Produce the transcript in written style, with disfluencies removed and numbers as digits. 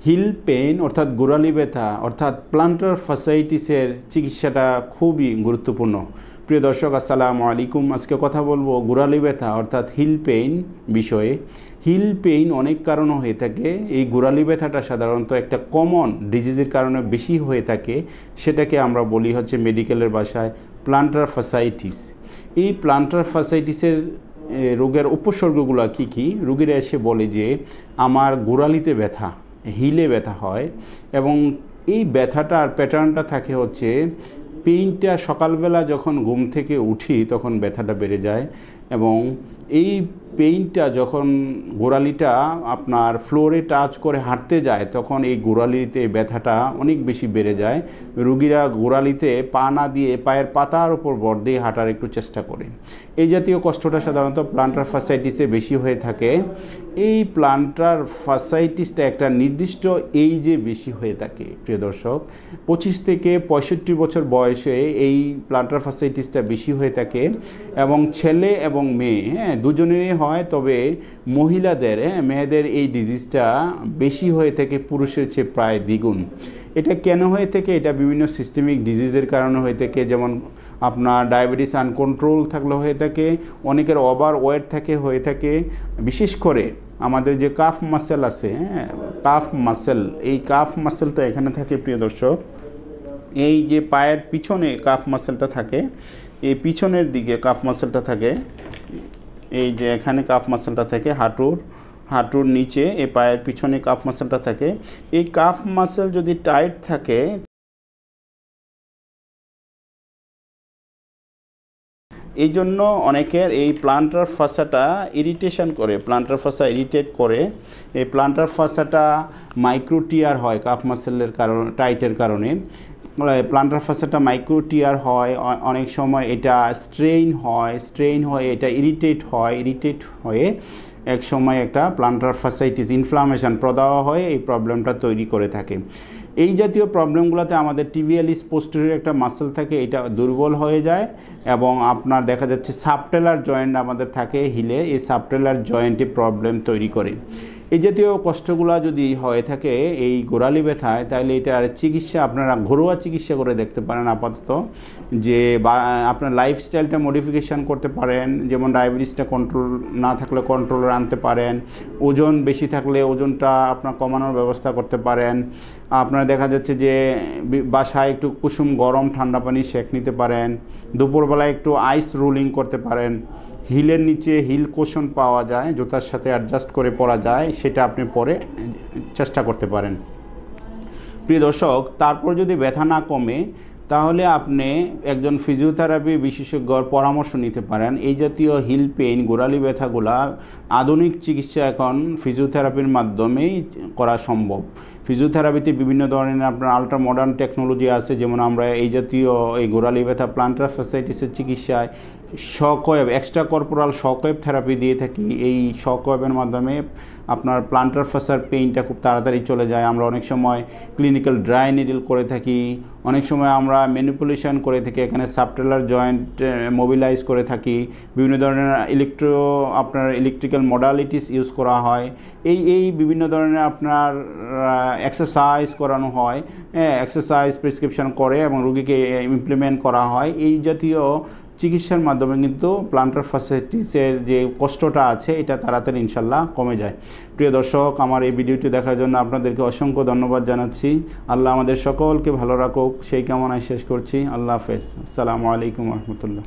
Hill pain অর্থাৎ গোড়ালি ব্যথা অর্থাৎ প্লান্টার ফাসাইটিসের চিকিৎসাটা খুবই গুরুত্বপূর্ণ। প্রিয় দর্শক, আসসালামু আলাইকুম। আজকে কথা বলবো গোড়ালি ব্যথা অর্থাৎ হিল পেইন বিষয়ে। হিল পেইন অনেক কারণ হয়ে থাকে। এই গোড়ালি ব্যথাটা সাধারণত একটা কমন ডিজিজের কারণে বেশি হয়ে থাকে, সেটাকে আমরা বলি হচ্ছে মেডিকেলের ভাষায় প্লান্টার ফাসাইটিস। এই প্লান্টার ফাসাইটিসের রোগের উপসর্গগুলো কী কী? রোগীরা এসে বলে যে আমার গোড়ালিতে ব্যথা, হিলে ব্যথা হয়, এবং এই ব্যথাটার প্যাটার্নটা থাকে হচ্ছে পেইনটা সকালবেলা যখন ঘুম থেকে উঠি তখন ব্যথাটা বেড়ে যায়, এবং এই পেইনটা যখন গোড়ালিটা আপনার ফ্লোরে টাচ করে হাঁটতে যায় তখন এই গোড়ালিতে ব্যথাটা অনেক বেশি বেড়ে যায়। রোগীরা গোড়ালিতে পা না দিয়ে পায়ের পাতার উপর ভর দিয়ে হাঁটার একটু চেষ্টা করে। এই জাতীয় কষ্টটা সাধারণত প্লান্টার ফাসাইটিসে বেশি হয়ে থাকে। এই প্লান্টার ফাসাইটিসটা একটা নির্দিষ্ট এইজে বেশি হয়ে থাকে। প্রিয় দর্শক, 25 থেকে 65 বছর বয়সে এই প্লান্টার ফাসাইটিসটা বেশি হয়ে থাকে, এবং ছেলে এবং মেয়ে দুজনেরই হয়, তবে মহিলাদের মেয়েদের এই ডিজিজটা বেশি হয়ে থাকে পুরুষের চেয়ে প্রায় দ্বিগুণ। এটা কেন হয়ে থাকে? এটা বিভিন্ন সিস্টেমিক ডিজিজের কারণে হয়ে থাকে, যেমন আপনার ডায়াবেটিস আনকন্ট্রোল থাকলে হয়ে থাকে, অনেকের ওভার ওয়েট থাকে হয়ে থাকে। বিশেষ করে আমাদের যে কাফ মাসেল আছে, কাফ মাসেল, এই কাফ মাসেলটা এখানে থাকে প্রিয় দর্শক। এই যে পায়ের পিছনে কাফ মাসেলটা থাকে, এই পিছনের দিকে কাফ মাসেলটা থাকে, এই যে এখানে কাফ মাসেলটা থাকে হাঁটুর নিচে, এই পায়ের পিছনে কাফ মাসেলটা থাকে। এই কাফ মাসেল যদি টাইট থাকে, এই জন্য অনেকের এই প্লান্টার ফাসাটা ইরিটেশন করে, প্লান্টার ফাসা ইরিটেট করে। এই প্লান্টার ফাসাটা মাইক্রো টিয়ার হয় কাফ মাসেলের কারণে, টাইটের কারণে প্লান্টার ফাসাটা মাইক্রো টিয়ার হয়। অনেক সময় এটা স্ট্রেইন হয়ে এটা ইরিটেট হয়ে এক সময় একটা প্লান্টার ফাসাইটিস ইনফ্লামেশন প্রদাহ হয়ে এই প্রবলেমটা তৈরি করে থাকে। এই জাতীয় প্রবলেমগুলোতে আমাদের টিবিয়ালিস পোস্টেরিয়র একটা মাসেল থাকে, এটা দুর্বল হয়ে যায়, এবং আপনার দেখা যাচ্ছে সাবটেলার জয়েন্ট আমাদের থাকে হিলে, এই সাবটেলার জয়েন্টে প্রবলেম তৈরি করে। এই জাতীয় কষ্টগুলো যদি হয়ে থাকে এই গোড়ালি ব্যথায়, তাহলে এটার চিকিৎসা আপনারা ঘরোয়া চিকিৎসা করে দেখতে পারেন আপাতত। যে বা আপনার লাইফস্টাইলটা মডিফিকেশান করতে পারেন, যেমন ডায়াবেটিসটা কন্ট্রোল না থাকলে কন্ট্রোলে আনতে পারেন, ওজন বেশি থাকলে ওজনটা আপনার কমানোর ব্যবস্থা করতে পারেন। আপনারা দেখা যাচ্ছে যে বাসায় একটু কুসুম গরম ঠান্ডা পানি সেঁক নিতে পারেন, দুপুরবেলায় একটু আইস রোলিং করতে পারেন। হিলের নিচে হিল কুশন পাওয়া যায়, জুতার সাথে অ্যাডজাস্ট করে পরা যায়, সেটা আপনি পরে চেষ্টা করতে পারেন। প্রিয় দর্শক, তারপর যদি ব্যথা না কমে তাহলে আপনি একজন ফিজিওথেরাপি বিশেষজ্ঞর পরামর্শ নিতে পারেন। এই জাতীয় হিল পেইন, গোড়ালি ব্যথাগুলা আধুনিক চিকিৎসা এখন ফিজিওথেরাপির মাধ্যমেই করা সম্ভব। ফিজিওথেরাপিতে বিভিন্ন ধরনের আপনার আল্ট্রা মডার্ন টেকনোলজি আছে, যেমন আমরা এই জাতীয় এই গোড়ালি ব্যথা প্লান্টার ফাসাইটিসের চিকিৎসায় shockwave, extra corporal shockwave therapy দিয়ে থাকি। এই শকওয়েভের মাধ্যমে আপনার প্লান্টার ফাসার পেইনটা খুব তাড়াতাড়ি চলে যায়। আমরা অনেক সময় ক্লিনিক্যাল ড্রাই নিডল করে থাকি, অনেক সময় আমরা ম্যানিপুলেশন করে থাকি, এখানে সাবটেলার জয়েন্ট মোবিলাইজ করে থাকি, বিভিন্ন ধরনের ইলেকট্রিক্যাল মডালিটিস ইউজ করা হয়। এই বিভিন্ন ধরনের আপনার এক্সারসাইজ করানো হয়, এক্সারসাইজ প্রেসক্রিপশন করে এবং রোগীকে ইমপ্লিমেন্ট করা হয়। এই জাতীয় চিকিৎসার মাধ্যমে কিন্তু প্লান্টার ফাসাইটিসের যে কষ্টটা আছে এটা তাড়াতাড়ি ইনশাল্লাহ কমে যায়। প্রিয় দর্শক, আমার এই ভিডিওটি দেখার জন্য আপনাদেরকে অসংখ্য ধন্যবাদ জানাচ্ছি। আল্লাহ আমাদের সকলকে ভালো রাখুক, সেই কামনায় শেষ করছি। আল্লাহ হাফেজ। আসসালামু আলাইকুম রহমতুল্লাহ।